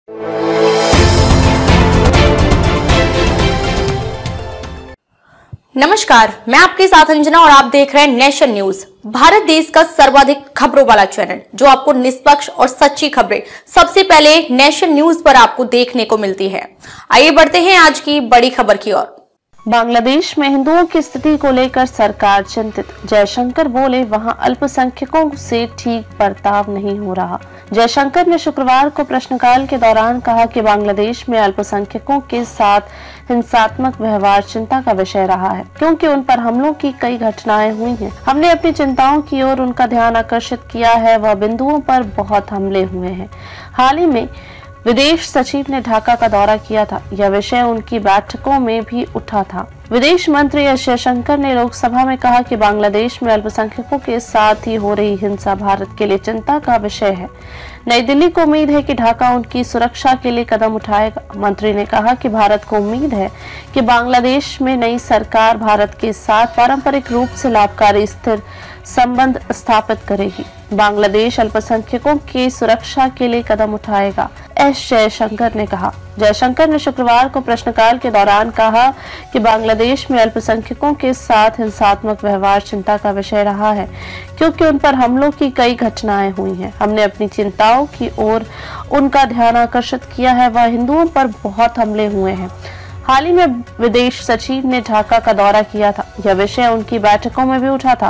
नमस्कार, मैं आपके साथ अंजना और आप देख रहे हैं नेशन न्यूज, भारत देश का सर्वाधिक खबरों वाला चैनल जो आपको निष्पक्ष और सच्ची खबरें सबसे पहले नेशन न्यूज पर आपको देखने को मिलती है। आइए बढ़ते हैं आज की बड़ी खबर की ओर। बांग्लादेश में हिंदुओं की स्थिति को लेकर सरकार चिंतित, जयशंकर बोले वहां अल्पसंख्यकों से ठीक बर्ताव नहीं हो रहा। जयशंकर ने शुक्रवार को प्रश्नकाल के दौरान कहा कि बांग्लादेश में अल्पसंख्यकों के साथ हिंसात्मक व्यवहार चिंता का विषय रहा है, क्योंकि उन पर हमलों की कई घटनाएं हुई हैं। हमने अपनी चिंताओं की ओर उनका ध्यान आकर्षित किया है, वह बिंदुओं पर बहुत हमले हुए हैं। हाल ही में विदेश सचिव ने ढाका का दौरा किया था, यह विषय उनकी बैठकों में भी उठा था। विदेश मंत्री एस जयशंकर ने लोकसभा में कहा कि बांग्लादेश में अल्पसंख्यकों के साथ ही हो रही हिंसा भारत के लिए चिंता का विषय है। नई दिल्ली को उम्मीद है कि ढाका उनकी सुरक्षा के लिए कदम उठाएगा। मंत्री ने कहा कि भारत को उम्मीद है कि बांग्लादेश में नई सरकार भारत के साथ पारंपरिक रूप से लाभकारी स्थिर संबंध स्थापित करेगी। बांग्लादेश अल्पसंख्यकों की सुरक्षा के लिए कदम उठाएगा, एस जयशंकर ने कहा। जयशंकर ने शुक्रवार को प्रश्नकाल के दौरान कहा कि बांग्लादेश में अल्पसंख्यकों के साथ हिंसात्मक व्यवहार चिंता का विषय रहा है, क्योंकि उन पर हमलों की कई घटनाएं हुई हैं। हमने अपनी चिंताओं की ओर उनका ध्यान आकर्षित किया है, वह हिंदुओं पर बहुत हमले हुए हैं। हाल ही में विदेश सचिव ने ढाका का दौरा किया था, यह विषय उनकी बैठकों में भी उठा था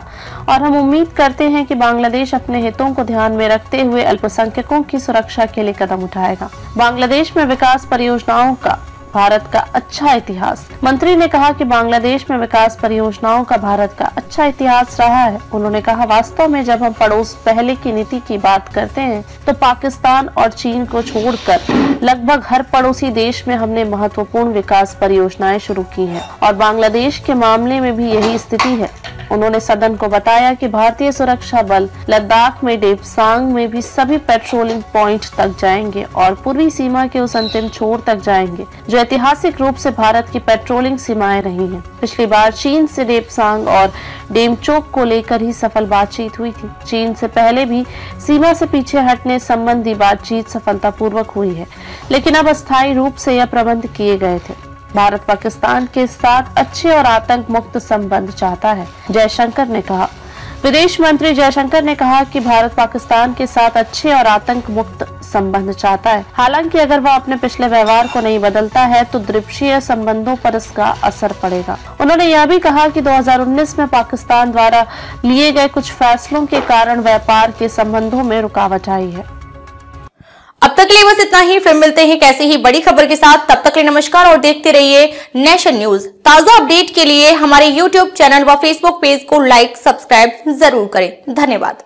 और हम उम्मीद करते हैं कि बांग्लादेश अपने हितों को ध्यान में रखते हुए अल्पसंख्यकों की सुरक्षा के लिए कदम उठाएगा। बांग्लादेश में विकास परियोजनाओं का भारत का अच्छा इतिहास। मंत्री ने कहा कि बांग्लादेश में विकास परियोजनाओं का भारत का अच्छा इतिहास रहा है। उन्होंने कहा, वास्तव में जब हम पड़ोस पहले की नीति की बात करते हैं तो पाकिस्तान और चीन को छोड़कर लगभग हर पड़ोसी देश में हमने महत्वपूर्ण विकास परियोजनाएं शुरू की हैं और बांग्लादेश के मामले में भी यही स्थिति है। उन्होंने सदन को बताया कि भारतीय सुरक्षा बल लद्दाख में डेपसांग में भी सभी पेट्रोलिंग पॉइंट तक जाएंगे और पूर्वी सीमा के उस अंतिम छोर तक जाएंगे जो ऐतिहासिक रूप से भारत की पेट्रोलिंग सीमाएं रही हैं। पिछली बार चीन से डेपसांग और डेमचोक को लेकर ही सफल बातचीत हुई थी। चीन से पहले भी सीमा से पीछे हटने संबंधी बातचीत सफलतापूर्वक हुई है, लेकिन अब अस्थायी रूप से यह प्रबंध किए गए थे। भारत पाकिस्तान के साथ अच्छे और आतंक मुक्त संबंध चाहता है, जयशंकर ने कहा। विदेश मंत्री जयशंकर ने कहा कि भारत पाकिस्तान के साथ अच्छे और आतंक मुक्त संबंध चाहता है। हालांकि अगर वह अपने पिछले व्यवहार को नहीं बदलता है तो द्विपक्षीय संबंधों पर इसका असर पड़ेगा। उन्होंने यह भी कहा कि 2019 में पाकिस्तान द्वारा लिए गए कुछ फैसलों के कारण व्यापार के संबंधों में रुकावट आई है। अब तक के लिए बस इतना ही, फिर मिलते हैं कैसे ही बड़ी खबर के साथ। तब तक के लिए नमस्कार और देखते रहिए नेशन न्यूज। ताजा अपडेट के लिए हमारे YouTube चैनल व Facebook पेज को लाइक सब्सक्राइब जरूर करें। धन्यवाद।